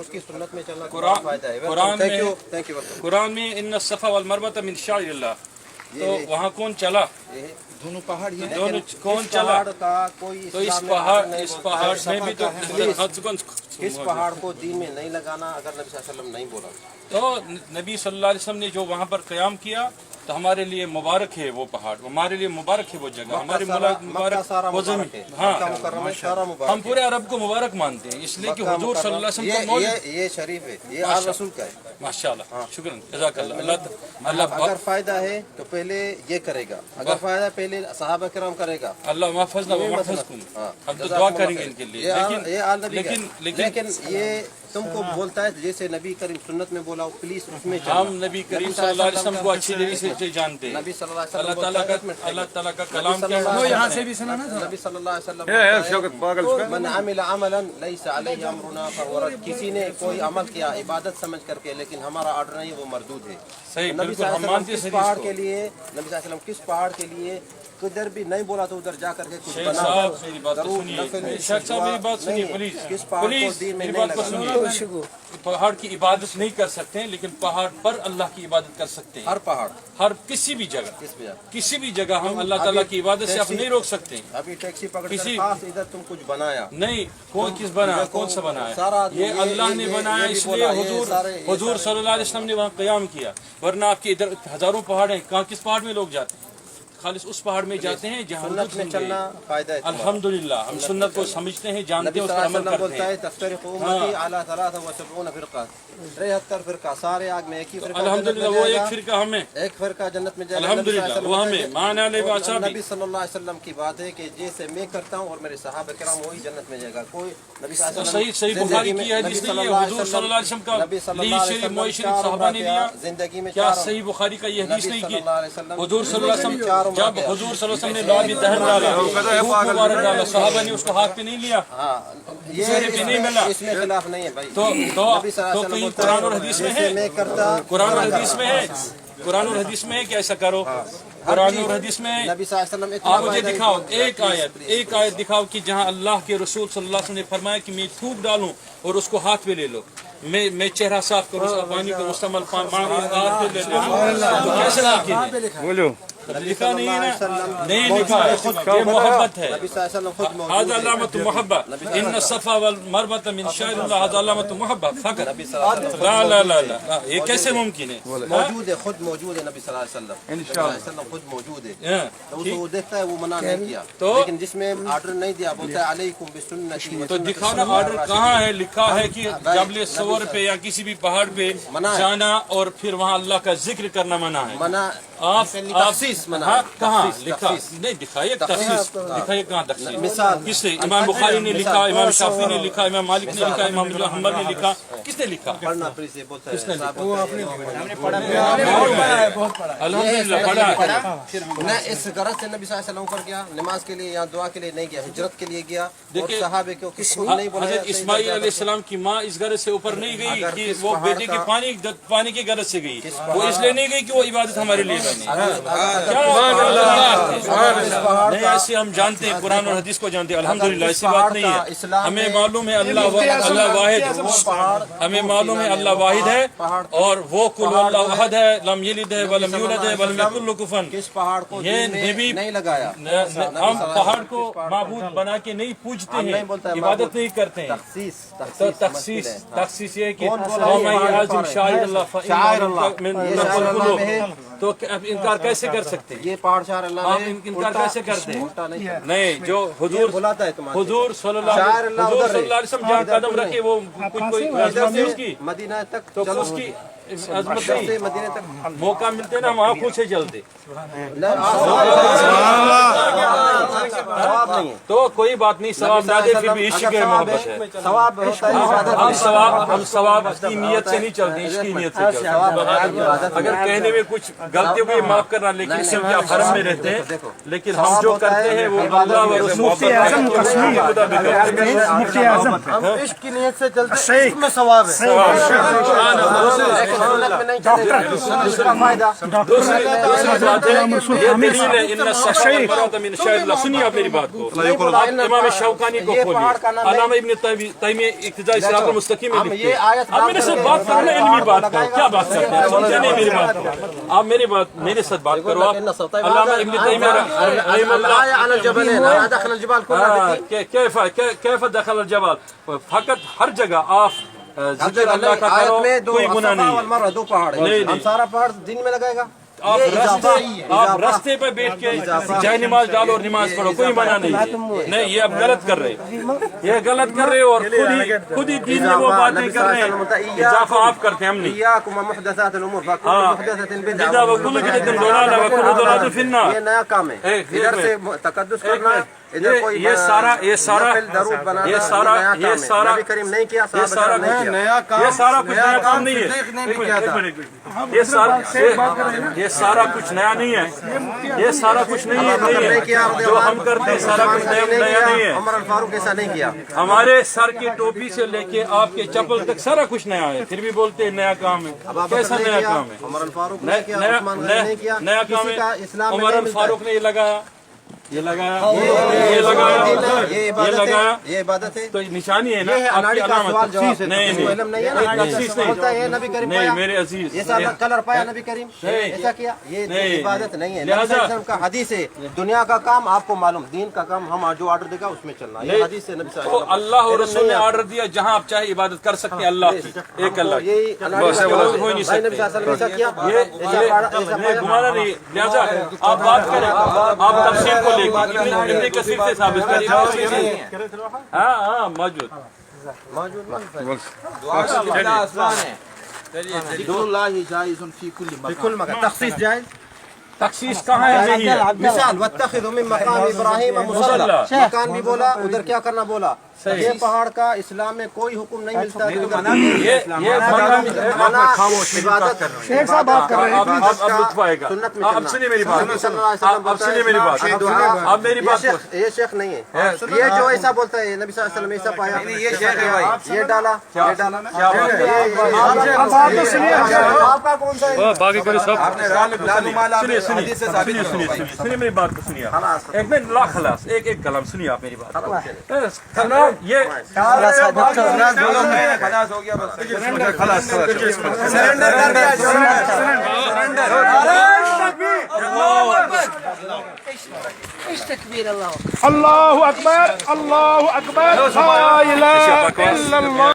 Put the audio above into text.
اس کی سنت میں چلنا قرآن فائدہ ہے. قرآن میں ان الصفا والمروۃ من شعائر اللہ، تو وہاں کون چلا؟ دونوں پہاڑ ہی دونوں کون چلا؟ تو اس پہاڑ میں بھی تو اس پہاڑ کو دین میں نہیں لگانا اگر نبی صلی اللہ علیہ وسلم نہیں بولا. تو نبی صلی اللہ علیہ وسلم نے جو وہاں پر قیام کیا تو ہمارے لیے مبارک ہے وہ پہاڑ، ہمارے لیے مبارک ہے وہ جگہ، ہمارے مبارک وہ زمین. ہاں ہم پورے عرب کو مبارک مانتے ہیں، اس لیے کہ حضور صلی اللہ علیہ وسلم کا مولد یہ شریف ہے، یہ آل رسول کا ہے. ماشاء اللہ، شکریہ، جزاک اللہ. اللہ اگر فائدہ ہے تو پہلے یہ کرے گا، اگر فائدہ پہلے صحابہ کرام کرے گا. اللہ محفظنا و محفظکم، ہم تو دعا کریں گے ان کے لیے. لیکن یہ تم کو بولتا ہے جیسے نبی کریم سنت میں بولا پلیز اس میں ہم نبی کریم صلی اللہ علیہ وسلم کو اچھی طریقے سے جانتے ہیں. نبی صلی اللہ علیہ اللہ وسلم تعالیٰ کا کلام کیا ہے؟ یہاں سے بھی سنا نا. نبی صلی اللہ علیہ وسلم من عمل عملا لیس علیہ امرنا فهو رد. کسی نے کوئی عمل کیا عبادت سمجھ کر کے لیکن ہمارا آرڈر نہیں، وہ مردود ہے. صحیح، نبی بالکل صلی ہم اللہ مانتے علیہ ہیں وسلم کس پہاڑ کو. کے لیے، نبی صلی اللہ علیہ وسلم کس پہاڑ کے لیے کدھر بھی نہیں بولا تو ادھر جا کر کے کچھ شیخ بنا. صاحب میری بات تو سنیے، شیخ صاحب میری بات سنیے پلیز، کس پہاڑ کو پلیز دین میں میری نہیں بات کو لگانا. سنیے. پہاڑ کی عبادت نہیں کر سکتے ہیں لیکن پہاڑ پر اللہ کی عبادت کر سکتے ہیں. ہر پہاڑ، ہر کسی بھی جگہ، کس بھی کسی بھی جگہ ہم اللہ تعالیٰ کی عبادت سے آپ نہیں روک سکتے ہیں. ابھی ٹیکسی پکڑ کر کسی خاص ادھر تم کچھ بنایا نہیں، کون کس بنایا، کون سا بنایا؟ سارا یہ اللہ نے بنایا، اس لیے حضور صلی اللہ علیہ وسلم نے وہاں قیام کیا. ورنہ آپ کے ادھر ہزاروں پہاڑ ہیں، کہاں کس پہاڑ میں لوگ جاتے ہیں؟ خالص اس پہاڑ میں جاتے ہیں جہاں سنت میں چلنا فائدہ ہے. الحمدللہ ہم سنت کو سمجھتے ہیں، جانتے ہیں، اس پر عمل کرتے بولتا ہے ہیں. تفترق امتی علی 73 فرقہ، 73 فرقہ، سارے آگ میں ایک ہی فرقہ الحمدللہ وہ ایک فرقہ ہمیں، ایک فرقہ جنت میں جائے گا. الحمدللہ وہ ہمیں مانا لے بادشاہ بھی. نبی صلی اللہ علیہ وسلم کی بات ہے کہ جیسے میں کرتا ہوں اور میرے صحابہ کرام وہی جنت میں جائے گا. کوئی نبی صلی اللہ علیہ صحیح بخاری کی حدیث نہیں ہے، حضور صلی اللہ علیہ وسلم کا لی شریف موئی شریف صحابہ نے دیا. زندگی میں کیا صحیح بخاری کا یہ حدیث نہیں کی؟ حضور صلی اللہ علیہ وسلم جب حضور صلی اللہ علیہ وسلم نے لابی دہن ڈالا، خوب مبارک ڈالا، صحابہ نے اس کو ہاتھ پہ نہیں لیا، چہرے پہ نہیں ملا. اس میں خلاف نہیں ہے بھائی. تو کہیں قرآن اور حدیث میں ہے، قرآن اور حدیث میں ہے، قرآن اور حدیث میں ہے کہ ایسا کرو. قرآن اور حدیث میں نبی صلی اللہ علیہ وسلم آپ مجھے دکھاؤ ایک آیت دکھاؤ کہ جہاں اللہ کے رسول صلی اللہ علیہ وسلم نے فرمایا کہ میں تھوک ڈالوں اور اس کو ہاتھ پہ لے لو، میں چہرہ صاف کروں، اس کا پانی کو مستعمل ہاتھ پہ لے لو. کیسے بولو؟ لکھا نہیں ہے نا، نہیں لکھا ہے، یہ محبت ہے. هذا علامة محبة، ان الصفا والمروة من شعائر الله، هذا علامة محبة فقط. لا لا لا لا، یہ کیسے ممکن ہے؟ موجود ہے، خود موجود ہے. نبی صلی اللہ علیہ وسلم انشاءاللہ خود موجود ہے. وہ دیکھتا ہے، وہ منع نہیں کیا، لیکن جس میں آرڈر نہیں دیا بولتا ہے علیکم بسنتی. تو دکھاؤ نا آرڈر کہاں ہے؟ لکھا ہے کہ جبل صور پہ یا کسی بھی پہاڑ پہ جانا اور پھر وہاں اللہ کا ذکر کرنا منع ہے. منع تخصیص کہاں لکھا نہیں؟ دکھائیے تخصیص، دکھائیے کہاں تخصیص کس نے؟ امام بخاری نے لکھا، امام شافعی نے لکھا، امام مالک نے لکھا، امام حنبل نے لکھا. کس نے لکھا؟ کس نے لکھا؟ الحمدللہ پڑھا ہے. میں اس غرض سے نبی صلی اللہ علیہ وسلم پر گیا، نماز کے لیے یا دعا کے لیے نہیں گیا، ہجرت کے لیے گیا. اور صحابہ کو کس کو نہیں بولا. حضرت اسماعیل علیہ السلام کی ماں اس غرض سے اوپر نہیں گئی کہ وہ بیٹے کے پانی کی غرض سے گئی، وہ اس لیے نہیں گئی کہ وہ عبادت ہمارے لیے بنی. نہیں ایسے ہم جانتے ہیں، قرآن اور حدیث کو جانتے ہیں. الحمدللہ ایسی بات نہیں ہے. ہمیں معلوم ہے اللہ واحد، ہمیں معلوم ہے اللہ واحد ہے اور وہ کل اللہ احد ہے، لم یلد ہے ولم یولد ہے ولم یکن له کفوا. کس پہاڑ کو یہ نبی نہیں لگایا. ہم پہاڑ کو معبود بنا کے نہیں پوجتے ہیں، عبادت نہیں کرتے ہیں. تو تخصیص یہ ہے کہ وَمَن يَعْظِمْ شَعَائِرَ اللَّهِ فَإِنَّهَا مِنْ. تو انکار کیسے کر سکتے ہیں؟ یہ پہاڑ شاعر اللہ آپ انکار کیسے کرتے ہیں؟ نہیں، جو حضور صلی اللہ علیہ وسلم جہاں قدم رکھے وہ کوئی عظمت ہے اس کی، مدینہ تک تو اس کی عظمت نہیں. مدینہ تک موقع ملتے نا ہم آنکھوں سے چلتے. ثواب نہیں ہے تو کوئی بات نہیں، ثواب نہ دے پھر بھی عشق ہے، محبت ہے. ثواب ہوتا ہے. ہم ثواب کی نیت سے نہیں چلتے، عشق کی نیت سے چلتے ہیں. اگر کہنے میں کچھ غلطی ہوئی معاف کرنا، لیکن صرف آپ حرم میں رہتے ہیں، لیکن ہم جو کرتے ہیں وہ اللہ و رسول ہم عشق کی نیت سے چلتے ہیں، اس میں ثواب ہے. سنت میں نہیں چلے گا اس کا فائدہ دوسری بات ہے یہ دلیل ہے ان الصحابہ برات من شاعر اللہ. سنیے آپ میری بات کو. آپ امام شوکانی کو کھولیے, علامہ ابن تیمیہ اقتضاء صراط المستقیم میں لکھتے ہیں. آپ میرے ساتھ بات کرو نا, علمی بات کرو. کیا بات کرتے ہیں, سنتے نہیں میری بات کو. آپ میرے ساتھ بات کرو. آپ علامہ ابن تیمیہ رحمہ اللہ کیف دخل الجبال, فقط ہر جگہ آپ ذکر اللہ کا کرو, کوئی گناہ نہیں. دو پہاڑ ہم سارا پہاڑ دن میں لگائے گا. آپ راستے پہ بیٹھ کے جائے نماز ڈالو اور نماز پڑھو, کوئی منع نہیں ہے. نہیں, یہ آپ غلط کر رہے, یہ غلط کر رہے اور خود ہی دین میں وہ باتیں کر رہے ہیں اضافہ آپ کرتے ہیں, ہم نہیں. بدعہ وکل بدعۃ ضلالہ وکل ضلالۃ فی النار. یہ نیا کام ہے, ادھر سے تقدس کرنا ہے, یہ سارا کچھ نیا کام نہیں ہے. یہ سارا کچھ نیا نہیں ہے. یہ سارا کچھ نہیں ہے جو ہم کرتے ہیں, سارا کچھ نیا نہیں ہے. عمر الفاروق ایسا نہیں کیا. ہمارے سر کی ٹوپی سے لے کے آپ کے چپل تک سارا کچھ نیا ہے, پھر بھی بولتے ہیں نیا کام ہے. کیسا نیا کام ہے؟ عمر الفاروق نے کیا, عثمان غنی نے کیا, نیا کام ہے. عمر الفاروق نے یہ لگایا, یہ لگایا, یہ عبادت ہے, تو نشانی ہے نا. اناڑی کا سوال جواب نہیں, نہیں میرے عزیز, ایسا کلر پایا نبی کریم, ایسا کیا, یہ عبادت نہیں ہے. نبی صلی اللہ علیہ وسلم کا حدیث ہے, دنیا کا کام آپ کو معلوم, دین کا کام ہم جو آرڈر دے گا اس میں چلنا. یہ حدیث ہے نبی صلی اللہ علیہ وسلم. اللہ اور رسول نے آرڈر دیا جہاں آپ چاہے عبادت کر سکتے ہیں اللہ کی, ایک اللہ کی. یہی نبی صلی اللہ علیہ وسلم ایسا کیا, یہ گمانا نہیں. لہٰذا آپ بات کریں, آپ تفسیر کو لے کے کثیر سے ثابت کریں. ہاں موجود تخصیص جائز. تخصیص کہاں ہے؟ مثال واتخذوا من مقام ابراہیم مصلی, مکان بھی بولا, ادھر کیا کرنا بولا. یہ پہاڑ کا اسلام میں کوئی حکم نہیں ملتا. شیخ صاحب بات کر رہے ہیں, اب سنیے میری بات, اب سنیے میری بات, اب میری بات. یہ شیخ نہیں ہے, یہ جو ایسا بولتا ہے نبی صلی اللہ علیہ وسلم ایسا پایا, یہ ڈالا, یہ ڈالا. آپ کا کون سا باقی کرے سب سنیے میری بات کو, سنیے ایک منٹ. لا خلاص, ایک کلام سنیے آپ میری بات. یہ اللہ اکبر, اللہ اکبر, لا الہ الا اللہ.